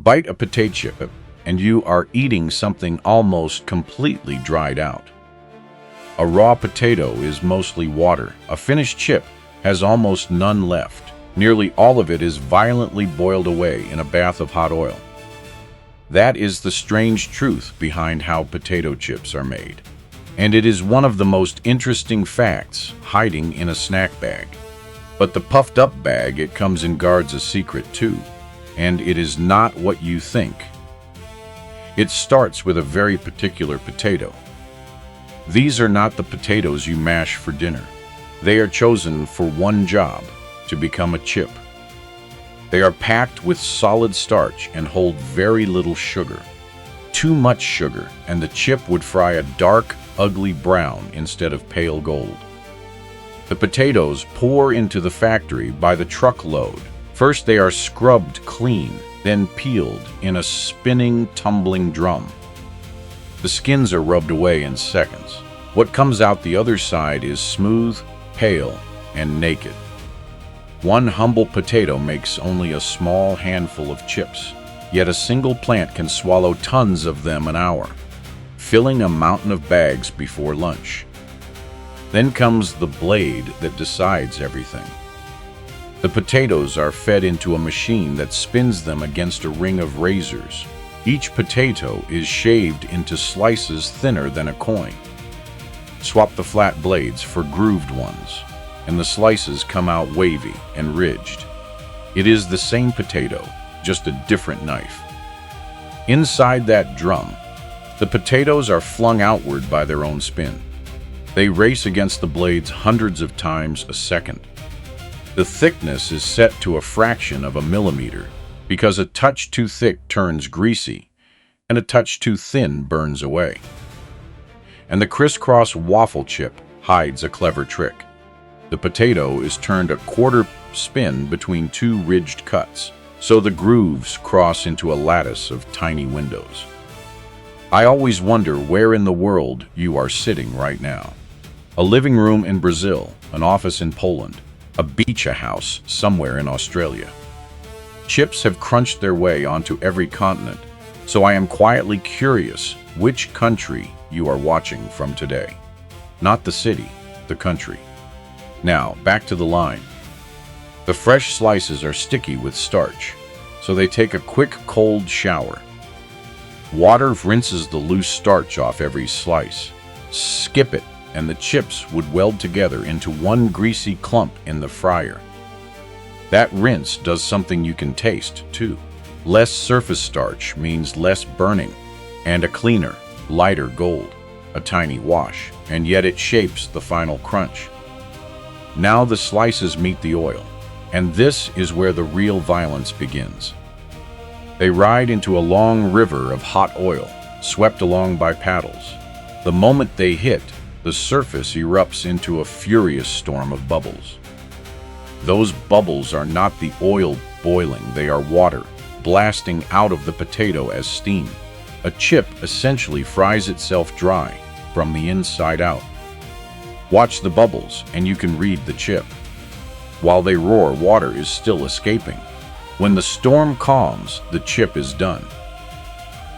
Bite a potato chip, and you are eating something almost completely dried out. A raw potato is mostly water. A finished chip has almost none left. Nearly all of it is violently boiled away in a bath of hot oil. That is the strange truth behind how potato chips are made. And it is one of the most interesting facts hiding in a snack bag. But the puffed up bag it comes in guards a secret too. And it is not what you think. It starts with a very particular potato. These are not the potatoes you mash for dinner. They are chosen for one job, to become a chip. They are packed with solid starch and hold very little sugar. Too much sugar, and the chip would fry a dark, ugly brown instead of pale gold. The potatoes pour into the factory by the truckload. First they are scrubbed clean, then peeled in a spinning, tumbling drum. The skins are rubbed away in seconds. What comes out the other side is smooth, pale, and naked. One humble potato makes only a small handful of chips, yet a single plant can swallow tons of them an hour, filling a mountain of bags before lunch. Then comes the blade that decides everything. The potatoes are fed into a machine that spins them against a ring of razors. Each potato is shaved into slices thinner than a coin. Swap the flat blades for grooved ones, and the slices come out wavy and ridged. It is the same potato, just a different knife. Inside that drum, the potatoes are flung outward by their own spin. They race against the blades hundreds of times a second. The thickness is set to a fraction of a millimeter, because a touch too thick turns greasy, and a touch too thin burns away. And the crisscross waffle chip hides a clever trick. The potato is turned a quarter spin between two ridged cuts, so the grooves cross into a lattice of tiny windows. I always wonder where in the world you are sitting right now. A living room in Brazil, an office in Poland, a beach house somewhere in Australia. Chips have crunched their way onto every continent, so I am quietly curious which country you are watching from today. Not the city, the country. Now, back to the line. The fresh slices are sticky with starch, so they take a quick cold shower. Water rinses the loose starch off every slice. Skip it, and the chips would weld together into one greasy clump in the fryer. That rinse does something you can taste, too. Less surface starch means less burning, and a cleaner, lighter gold, a tiny wash, and yet it shapes the final crunch. Now the slices meet the oil, and this is where the real violence begins. They ride into a long river of hot oil, swept along by paddles. The moment they hit, the surface erupts into a furious storm of bubbles. Those bubbles are not the oil boiling, they are water, blasting out of the potato as steam. A chip essentially fries itself dry from the inside out. Watch the bubbles and you can read the chip. While they roar, water is still escaping. When the storm calms, the chip is done.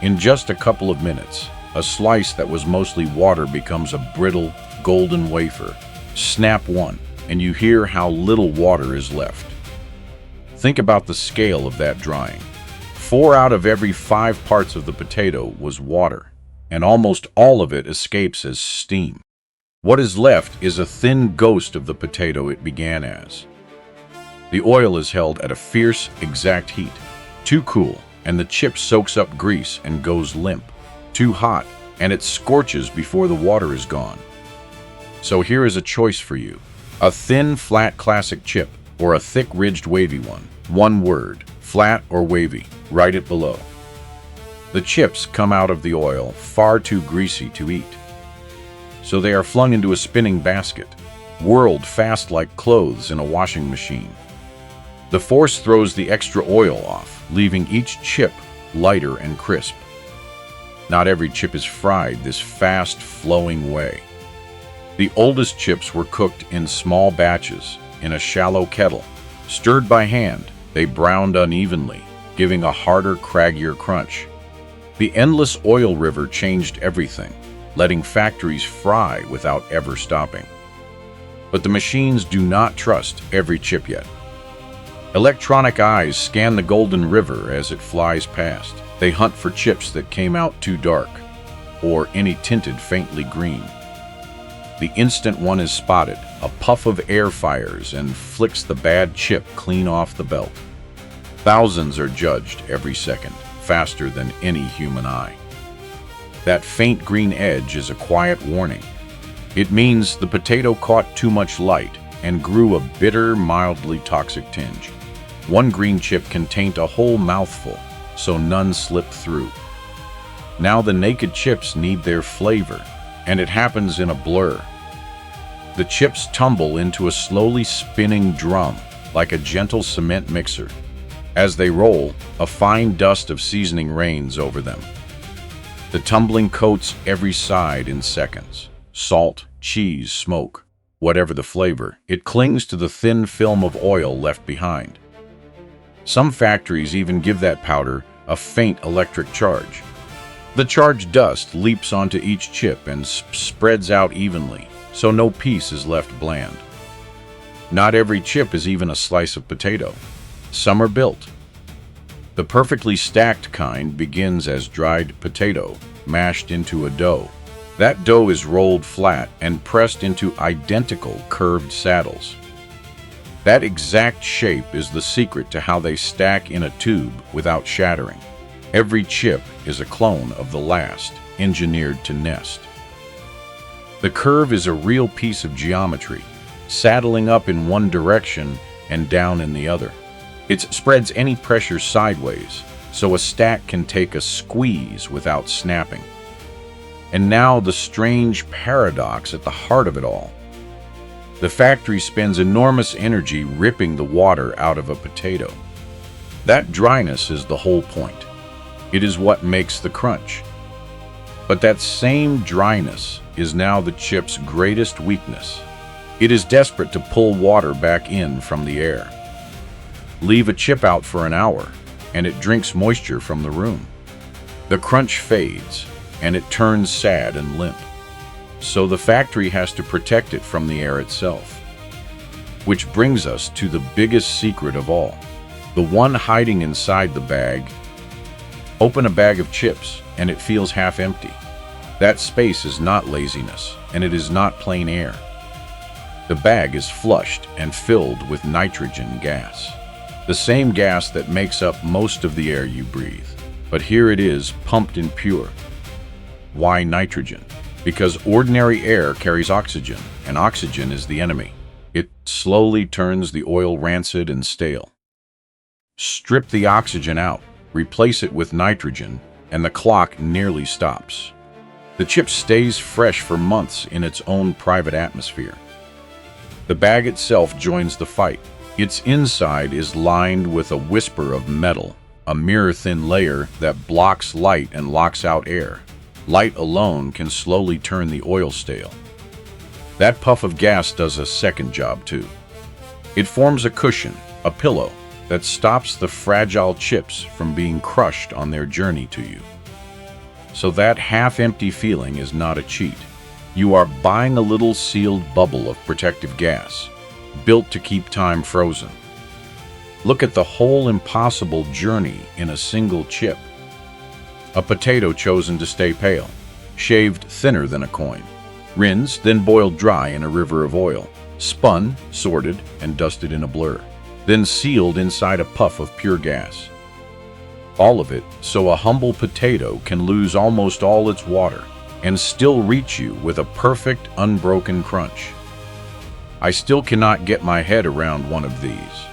In just a couple of minutes, a slice that was mostly water becomes a brittle, golden wafer. Snap one, and you hear how little water is left. Think about the scale of that drying. 4 out of every 5 parts of the potato was water, and almost all of it escapes as steam. What is left is a thin ghost of the potato it began as. The oil is held at a fierce, exact heat. Too cool, and the chip soaks up grease and goes limp. Too hot, and it scorches before the water is gone. So here is a choice for you. A thin, flat classic chip, or a thick, ridged, wavy one. One word, flat or wavy. Write it below. The chips come out of the oil far too greasy to eat. So they are flung into a spinning basket, whirled fast like clothes in a washing machine. The force throws the extra oil off, leaving each chip lighter and crisp. Not every chip is fried this fast, flowing way. The oldest chips were cooked in small batches in a shallow kettle. Stirred by hand, they browned unevenly, giving a harder, craggier crunch. The endless oil river changed everything, letting factories fry without ever stopping. But the machines do not trust every chip yet. Electronic eyes scan the golden river as it flies past. They hunt for chips that came out too dark, or any tinted faintly green. The instant one is spotted, a puff of air fires and flicks the bad chip clean off the belt. Thousands are judged every second, faster than any human eye. That faint green edge is a quiet warning. It means the potato caught too much light and grew a bitter, mildly toxic tinge. One green chip can taint a whole mouthful, so none slip through. Now the naked chips need their flavor, and it happens in a blur. The chips tumble into a slowly spinning drum, like a gentle cement mixer. As they roll, a fine dust of seasoning rains over them. The tumbling coats every side in seconds. Salt, cheese, smoke, whatever the flavor, it clings to the thin film of oil left behind. Some factories even give that powder a faint electric charge. The charged dust leaps onto each chip and spreads out evenly, so no piece is left bland. Not every chip is even a slice of potato. Some are built. The perfectly stacked kind begins as dried potato, mashed into a dough. That dough is rolled flat and pressed into identical curved saddles. That exact shape is the secret to how they stack in a tube without shattering. Every chip is a clone of the last, engineered to nest. The curve is a real piece of geometry, saddling up in one direction and down in the other. It spreads any pressure sideways, so a stack can take a squeeze without snapping. And now the strange paradox at the heart of it all. The factory spends enormous energy ripping the water out of a potato. That dryness is the whole point. It is what makes the crunch. But that same dryness is now the chip's greatest weakness. It is desperate to pull water back in from the air. Leave a chip out for an hour, and it drinks moisture from the room. The crunch fades, and it turns sad and limp. So the factory has to protect it from the air itself. Which brings us to the biggest secret of all, the one hiding inside the bag. Open a bag of chips, and it feels half empty. That space is not laziness, and it is not plain air. The bag is flushed and filled with nitrogen gas, the same gas that makes up most of the air you breathe. But here it is, pumped in pure. Why nitrogen? Because ordinary air carries oxygen, and oxygen is the enemy. It slowly turns the oil rancid and stale. Strip the oxygen out, replace it with nitrogen, and the clock nearly stops. The chip stays fresh for months in its own private atmosphere. The bag itself joins the fight. Its inside is lined with a whisper of metal, a mirror-thin layer that blocks light and locks out air. Light alone can slowly turn the oil stale. That puff of gas does a second job too. It forms a cushion, a pillow, that stops the fragile chips from being crushed on their journey to you. So that half-empty feeling is not a cheat. You are buying a little sealed bubble of protective gas, built to keep time frozen. Look at the whole impossible journey in a single chip. A potato chosen to stay pale, shaved thinner than a coin, rinsed, then boiled dry in a river of oil, spun, sorted, and dusted in a blur, then sealed inside a puff of pure gas. All of it so a humble potato can lose almost all its water and still reach you with a perfect, unbroken crunch. I still cannot get my head around one of these,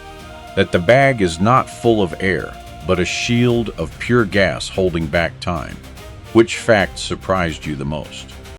that the bag is not full of air, but a shield of pure gas holding back time. Which fact surprised you the most?